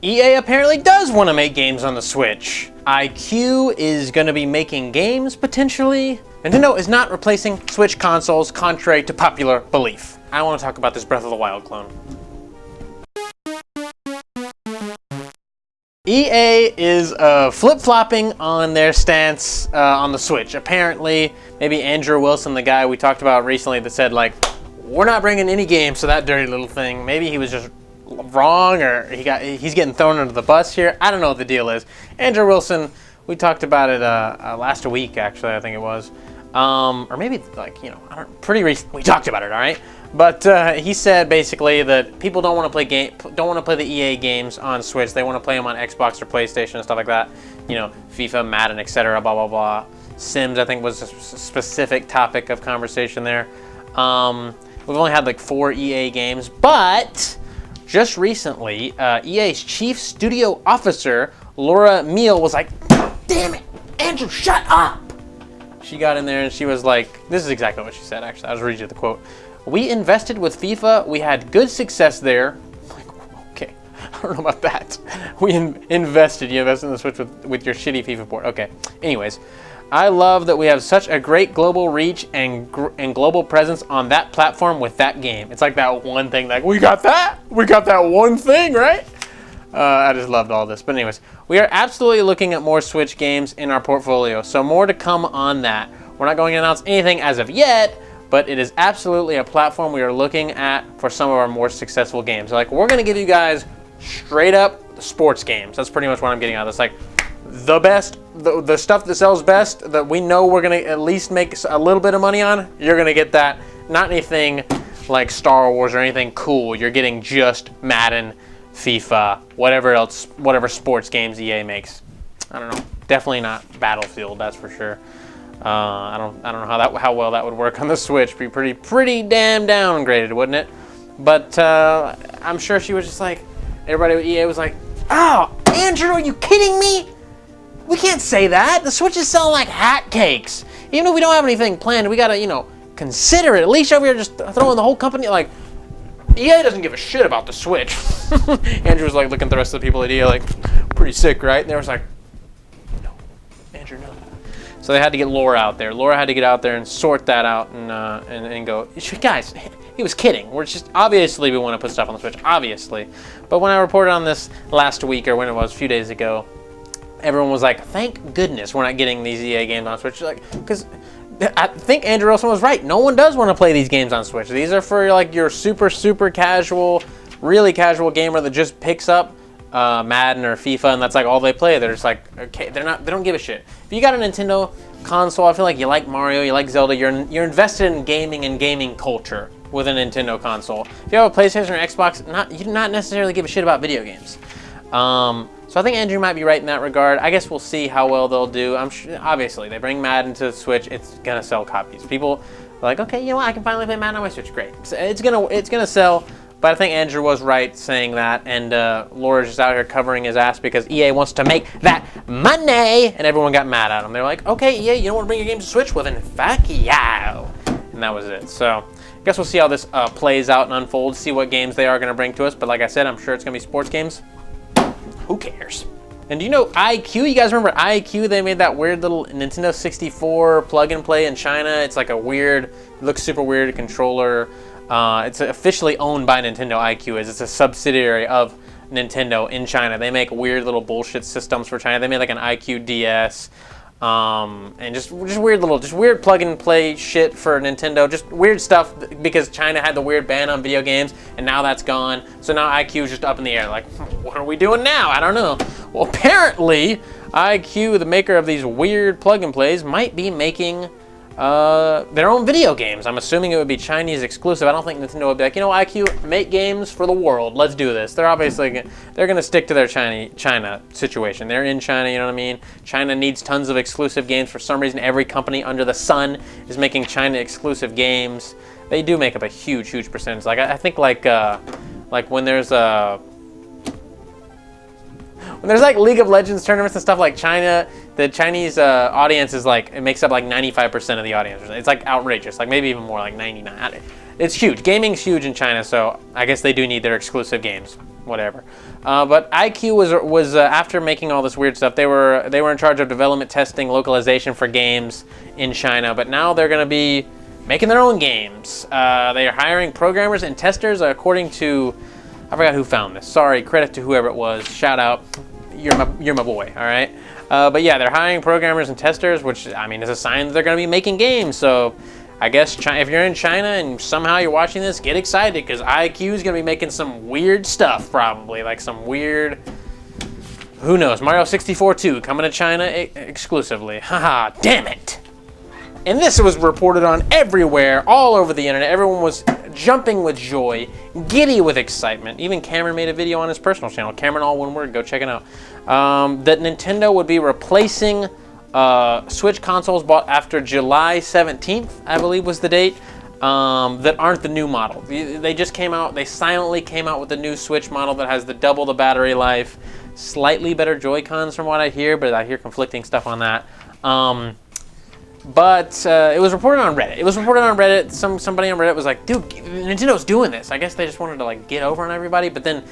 EA apparently does want to make games on the Switch. Ique is going to be making games, potentially. Nintendo is not replacing Switch consoles, contrary to popular belief. I want to talk about this Breath of the Wild clone. EA is flip-flopping on their stance on the Switch. Apparently, maybe Andrew Wilson, the guy we talked about recently that said, like, we're not bringing any games to that dirty little thing. Maybe he was just wrong, or he's getting thrown under the bus here. I don't know what the deal is. Andrew Wilson, we talked about it last week, actually, I think it was. Or maybe, like, you know, pretty recent. We talked about it, all right? But he said basically that people don't want to play the EA games on Switch. They want to play them on Xbox or PlayStation and stuff like that. You know, FIFA, Madden, etc. Blah blah blah. Sims, I think, was a specific topic of conversation there. We've only had like 4 EA games, but just recently, EA's chief studio officer Laura Meal was like, "Damn it, Andrew, shut up!" She got in there and she was like, "This is exactly what she said." Actually, I was reading you the quote. "We invested with FIFA. We had good success there." I'm like, okay, I don't know about that. We invested. You invested in the Switch with your shitty FIFA port. Okay. Anyways, "I love that we have such a great global reach and global presence on that platform with that game." It's like that one thing. Like, we got that one thing, right? I just loved all this. But anyways, "We are absolutely looking at more Switch games in our portfolio. So more to come on that. We're not going to announce anything as of yet, but it is absolutely a platform we are looking at for some of our more successful games." Like, we're going to give you guys straight up sports games. That's pretty much what I'm getting out of this. Like, the best, the stuff that sells best, that we know we're going to at least make a little bit of money on, you're going to get that. Not anything like Star Wars or anything cool. You're getting just Madden, FIFA, whatever else, whatever sports games EA makes. I don't know. Definitely not Battlefield, that's for sure. I don't know how well that would work on the Switch. Be pretty damn downgraded, wouldn't it? But I'm sure she was just like, everybody at EA was like, "Oh, Andrew, are you kidding me? We can't say that. The Switch is selling like hotcakes. Even if we don't have anything planned, we gotta, you know, consider it. At least over here just throwing the whole company, like, EA doesn't give a shit about the Switch." Andrew was like looking at the rest of the people at EA like, "Pretty sick, right?" And they was like, "No, Andrew, no." So they had to get Laura out there. Laura had to get out there and sort that out and go, "Guys, he was kidding. We're just, obviously we want to put stuff on the Switch, obviously." But when I reported on this last week, or when it was, a few days ago, everyone was like, "Thank goodness we're not getting these EA games on Switch." Like, because I think Andrew Wilson was right. No one does want to play these games on Switch. These are for like your super casual, really casual gamer that just picks up Madden or FIFA, and that's like all they play. They're just like, okay, they don't give a shit. If you got a Nintendo console, I feel like you like Mario, you like Zelda, you're invested in gaming and gaming culture with a Nintendo console. If you have a PlayStation or Xbox, you do not necessarily give a shit about video games. So I think Andrew might be right in that regard. I guess we'll see how well they'll do. I'm sure, obviously, they bring Madden to the Switch, it's gonna sell copies. People are like, okay, you know what, I can finally play Madden on my Switch. Great. So it's gonna sell. But I think Andrew was right saying that, and Laura's just out here covering his ass because EA wants to make that money, and everyone got mad at him. They're like, "Okay, EA, you don't want to bring your games to Switch? Well then, fuck yeah." And that was it. So I guess we'll see how this plays out and unfolds, see what games they are going to bring to us. But like I said, I'm sure it's going to be sports games. Who cares? And do you know Ique? You guys remember Ique? They made that weird little Nintendo 64 plug and play in China. It's like a weird, it looks super weird controller. It's officially owned by Nintendo. Ique is. It's a subsidiary of Nintendo in China. They make weird little bullshit systems for China. They made like an Ique DS, and just weird plug and play shit for Nintendo. Just weird stuff because China had the weird ban on video games, and now that's gone. So now Ique is just up in the air. Like, what are we doing now? I don't know. Well, apparently Ique, the maker of these weird plug and plays, might be making their own video games. I'm assuming it would be Chinese exclusive. I don't think Nintendo would be like, you know, Ique, make games for the world. Let's do this. They're obviously, they're going to stick to their China situation. They're in China, you know what I mean? China needs tons of exclusive games. For some reason, every company under the sun is making China exclusive games. They do make up a huge percentage. Like, I think like when there's like League of Legends tournaments and stuff, like China, the Chinese audience is like, it makes up like 95% of the audience. It's like outrageous, like maybe even more, like 99. It's huge. Gaming's huge in China, so I guess they do need their exclusive games. whatever. But Ique was after making all this weird stuff, they were in charge of development, testing, localization for games in China. But now they're going to be making their own games. They are hiring programmers and testers, according to, I forgot who found this. Sorry, credit to whoever it was. Shout out, you're my boy. All right. But yeah, they're hiring programmers and testers, which I mean is a sign that they're going to be making games. So I guess if you're in China and somehow you're watching this, get excited because Ique is going to be making some weird stuff, probably like some weird, who knows, Mario 64 2 coming to China exclusively. Haha, damn it. And this was reported on everywhere, all over the internet. Everyone was jumping with joy, giddy with excitement. Even Cameron made a video on his personal channel. Cameron, all one word, go check it out. That Nintendo would be replacing Switch consoles bought after July 17th, I believe was the date, that aren't the new model. They just came out, they silently came out with the new Switch model that has double the battery life, slightly better Joy-Cons from what I hear, but I hear conflicting stuff on that. But it was reported on Reddit. Somebody on Reddit was like, dude, Nintendo's doing this. I guess they just wanted to like get over on everybody. But then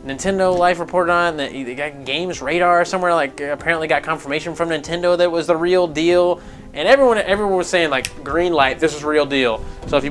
Nintendo Life reported on it, and they got Games Radar somewhere, like apparently got confirmation from Nintendo that it was the real deal. And everyone was saying like, green light, this is real deal. So if you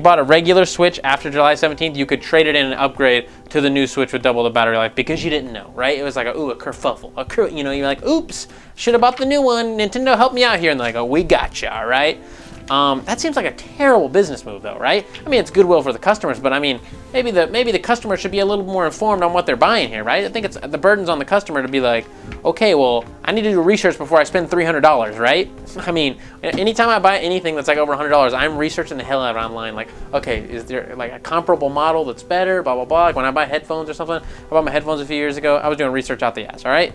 bought a regular Switch after July 17th, you could trade it in and upgrade to the new Switch with double the battery life because you didn't know, right? It was like a kerfuffle, you're like, oops, should have bought the new one. Nintendo, help me out here, and they're like, oh, we got you, all right. That seems like a terrible business move, though, right? I mean, it's goodwill for the customers, but I mean, maybe the customer should be a little more informed on what they're buying here, right? I think it's the burden's on the customer to be like, okay, well, I need to do research before I spend $300, right? I mean, anytime I buy anything that's like over $100, I'm researching the hell out of it online. Like, okay, is there like a comparable model that's better? Blah blah blah. Like when I buy headphones or something, I bought my headphones a few years ago. I was doing research out the ass. All right,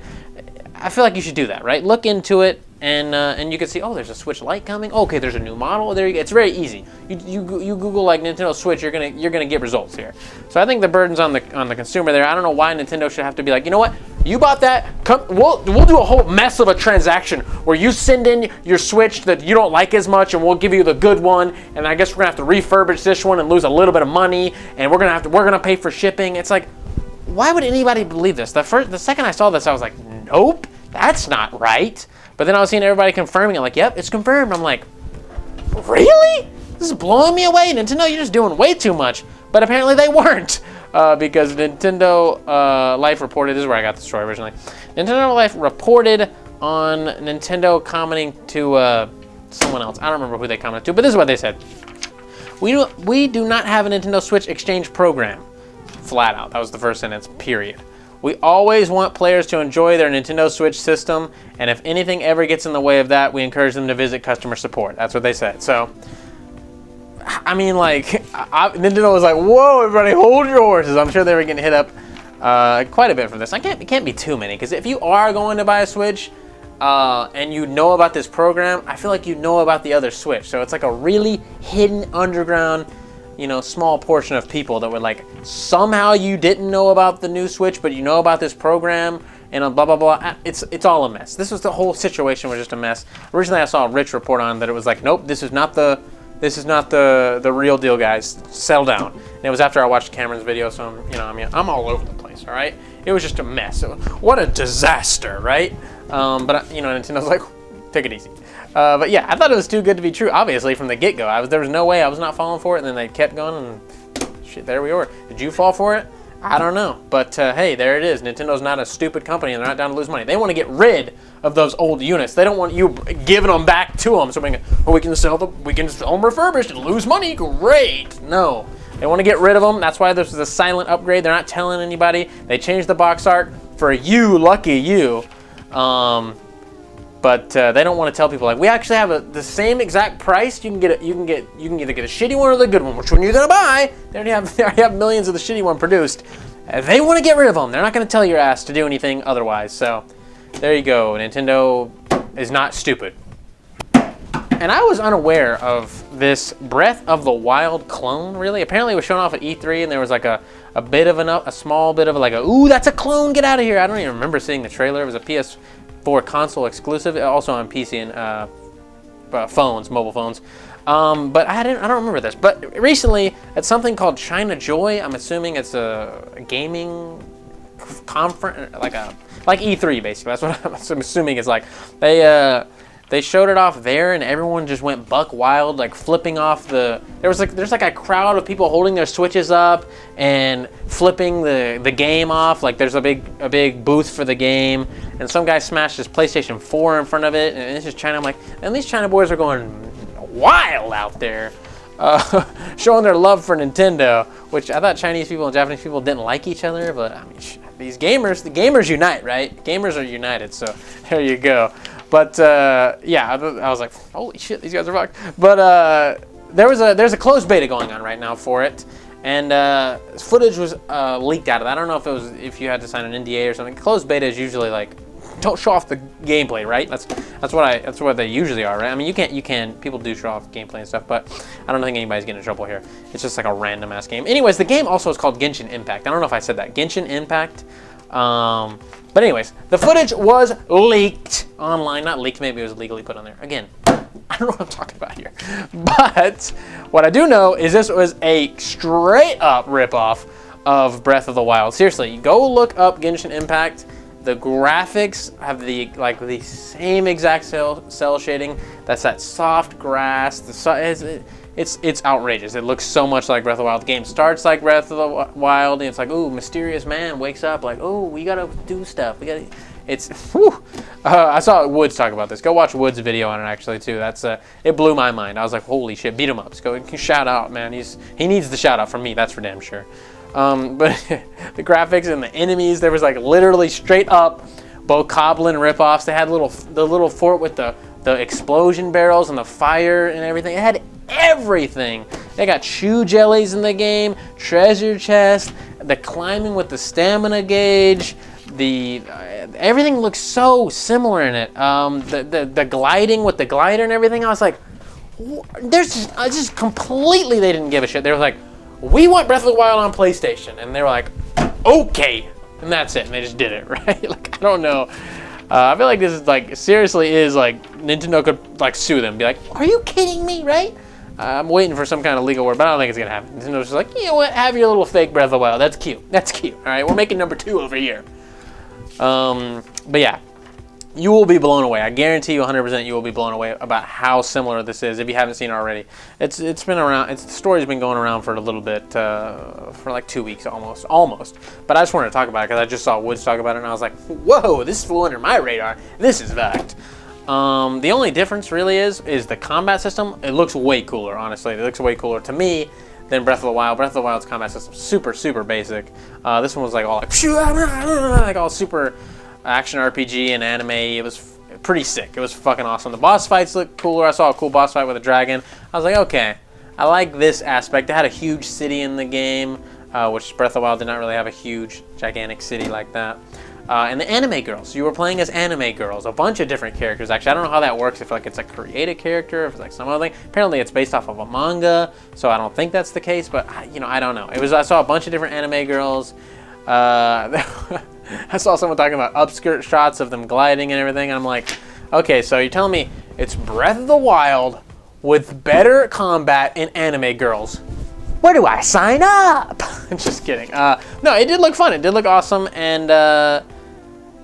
I feel like you should do that, right? Look into it. And you can see, oh, there's a Switch Lite coming. Okay, there's a new model. There you go. It's very easy. You Google like Nintendo Switch, you're gonna get results here. So I think the burden's on the consumer there. I don't know why Nintendo should have to be like, you know what? You bought that. We'll do a whole mess of a transaction where you send in your Switch that you don't like as much, and we'll give you the good one. And I guess we're gonna have to refurbish this one and lose a little bit of money, and we're gonna pay for shipping. It's like, why would anybody believe this? The second I saw this, I was like, nope, that's not right. But then I was seeing everybody confirming it, like, yep, it's confirmed. I'm like, really? This is blowing me away. Nintendo, you're just doing way too much. But apparently they weren't, because Nintendo Life reported, this is where I got the story originally. Nintendo Life reported on Nintendo commenting to someone else. I don't remember who they commented to, but this is what they said. We do not have a Nintendo Switch exchange program. Flat out, that was the first sentence, period. We always want players to enjoy their Nintendo Switch system, and if anything ever gets in the way of that, we encourage them to visit customer support. That's what they said. So, I mean, like, Nintendo was like, whoa, everybody hold your horses. I'm sure they were getting hit up quite a bit for this. It can't be too many, because if you are going to buy a Switch and you know about this program, I feel like you know about the other Switch. So it's like a really hidden underground, small portion of people that would like, somehow you didn't know about the new Switch, but you know about this program, and blah, blah, blah. It's all a mess. The whole situation was just a mess. Originally, I saw a Rich report on that it was like, nope, this is not the real deal, guys. Settle down. And it was after I watched Cameron's video, so I'm all over the place, all right? It was just a mess. What a disaster, right? But Nintendo's like, take it easy. But yeah, I thought it was too good to be true, obviously, from the get-go. There was no way I was not falling for it, and then they kept going, and shit, there we were. Did you fall for it? I don't know. But hey, there it is. Nintendo's not a stupid company, and they're not down to lose money. They want to get rid of those old units. They don't want you giving them back to them so we can sell them refurbished and lose money. Great. No. They want to get rid of them. That's why this is a silent upgrade. They're not telling anybody. They changed the box art for you, lucky you. But they don't want to tell people, like, we actually have the same exact price. You can either get a shitty one or the good one. Which one are you gonna buy? They already have millions of the shitty one produced. They want to get rid of them. They're not gonna tell your ass to do anything otherwise. So there you go. Nintendo is not stupid. And I was unaware of this Breath of the Wild clone. Really, apparently it was shown off at E3, and there was like a small bit of like ooh, that's a clone. Get out of here. I don't even remember seeing the trailer. It was a PS4 console exclusive, also on PC and phones, mobile phones. But I don't remember this. But recently, at something called China Joy, I'm assuming it's a gaming conference, like E3 basically. That's what I'm assuming it's like. They showed it off there, and everyone just went buck wild, like flipping off there's like a crowd of people holding their Switches up and flipping the game off. Like there's a big booth for the game, and some guy smashed his PlayStation 4 in front of it, and it's just China. I'm like, and these China boys are going wild out there, showing their love for Nintendo, which I thought Chinese people and Japanese people didn't like each other, but I mean, the gamers unite, right? Gamers are united, so there you go. But yeah, I was like, holy shit, these guys are fucked. But there's a closed beta going on right now for it, and footage was leaked out of that. I don't know if you had to sign an NDA or something. Closed beta is usually like, don't show off the gameplay, right? That's what they usually are, right? I mean, you can people do show off gameplay and stuff, but I don't think anybody's getting in trouble here. It's just like a random ass game. Anyways, the game also is called Genshin Impact. I don't know if I said that. Genshin Impact. But anyways, the footage was leaked online. Not leaked, maybe it was legally put on there. Again, I don't know what I'm talking about here. But what I do know is this was a straight up ripoff of Breath of the Wild. Seriously, go look up Genshin Impact. The graphics have the same exact cell shading. That's that soft grass. It's outrageous. It looks so much like Breath of the Wild. The game starts like Breath of the Wild, and it's like, ooh, mysterious man wakes up, like, oh, we gotta do stuff. It's, whew. I saw Woods talk about this. Go watch Woods' video on it actually too. It blew my mind. I was like, holy shit, beat him up. Go shout out, man. He needs the shout out from me. That's for damn sure. But the graphics and the enemies, there was like literally straight up Bokoblin ripoffs. They had the little fort with the explosion barrels and the fire and everything. It had everything. They got chew jellies in the game, treasure chest, the climbing with the stamina gauge, everything looks so similar in it. The gliding with the glider and everything. I was like, just completely they didn't give a shit. They were like, we want Breath of the Wild on PlayStation, and they were like, okay, and that's it. And they just did it, right? Like, I don't know. I feel like this is like seriously is like Nintendo could like sue them, be like, are you kidding me, right? I'm waiting for some kind of legal word, but I don't think it's gonna happen. Nintendo's just like, you know what? Have your little fake Breath of the Wild. That's cute. That's cute. All right, we're making number 2 over here. But yeah, you will be blown away. I guarantee you 100% you will be blown away about how similar this is if you haven't seen it already. It's been around. The story's been going around for a little bit, for like 2 weeks almost. But I just wanted to talk about it because I just saw Woods talk about it, and I was like, whoa, this flew under my radar. This is fact. The only difference really is the combat system. It looks way cooler, honestly. It looks way cooler to me than Breath of the Wild. Breath of the Wild's combat system super basic. This one was like all like all super action RPG and anime. It was pretty sick. It was fucking awesome. The boss fights look cooler. I saw a cool boss fight with a dragon. I was like, okay, I like this aspect. It had a huge city in the game, which Breath of the Wild did not really have a huge, gigantic city like that. And the anime girls. You were playing as anime girls. A bunch of different characters, actually. I don't know how that works, if like it's a created character, if it's like some other thing. Apparently it's based off of a manga, so I don't think that's the case, but you know, I don't know. I saw a bunch of different anime girls. I saw someone talking about upskirt shots of them gliding and everything, and I'm like, okay, so you're telling me it's Breath of the Wild with better combat and anime girls. Where do I sign up? Just kidding. No, it did look fun. It did look awesome, and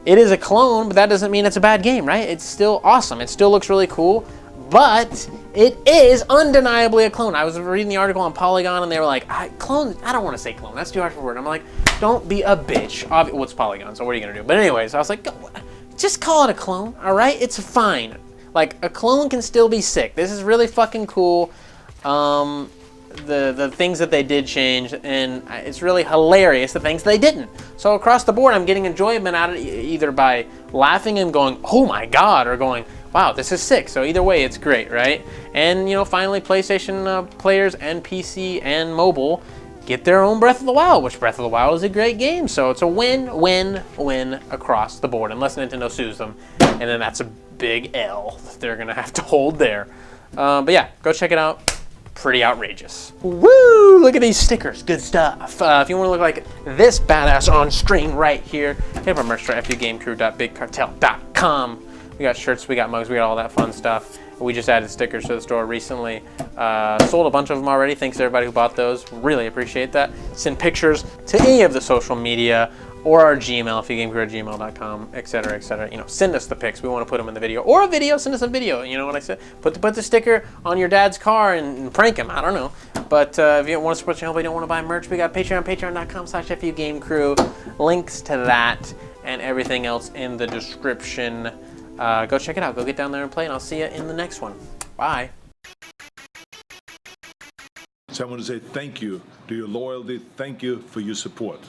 it is a clone, but that doesn't mean it's a bad game, right? It's still awesome. It still looks really cool, but it is undeniably a clone. I was reading the article on Polygon, and they were like, clone, I don't want to say clone. That's too harsh of a word. I'm like, don't be a bitch. Well, it's Polygon, so what are you going to do? But anyways, I was like, just call it a clone, all right? It's fine. Like, a clone can still be sick. This is really fucking cool. The things that they did change, and it's really hilarious the things they didn't. So across the board, I'm getting enjoyment out of it, either by laughing and going, oh my god, or going, wow, this is sick. So either way, it's great, right? And you know, finally, PlayStation players and PC and mobile get their own Breath of the Wild, which Breath of the Wild is a great game. So it's a win-win-win across the board, unless Nintendo sues them, and then that's a big L that they're gonna have to hold there. But yeah, go check it out. Pretty outrageous. Woo! Look at these stickers. Good stuff. If you want to look like this badass on screen right here, hit up our merch store, FUgameCrue.bigcartel.com. We got shirts, we got mugs, we got all that fun stuff. We just added stickers to the store recently. Sold a bunch of them already. Thanks to everybody who bought those. Really appreciate that. Send pictures to any of the social media or our Gmail, FUgameCrue@gmail.com, etc., etc. You know, send us the pics. We want to put them in the video. Or a video, send us a video. You know what I said? Put the sticker on your dad's car and prank him. I don't know. But if you want to support the channel but you don't want to buy merch, we got Patreon, patreon.com/FUgameCrue. Links to that and everything else in the description. Go check it out. Go get down there and play, and I'll see you in the next one. Bye. So I want to say thank you to your loyalty. Thank you for your support.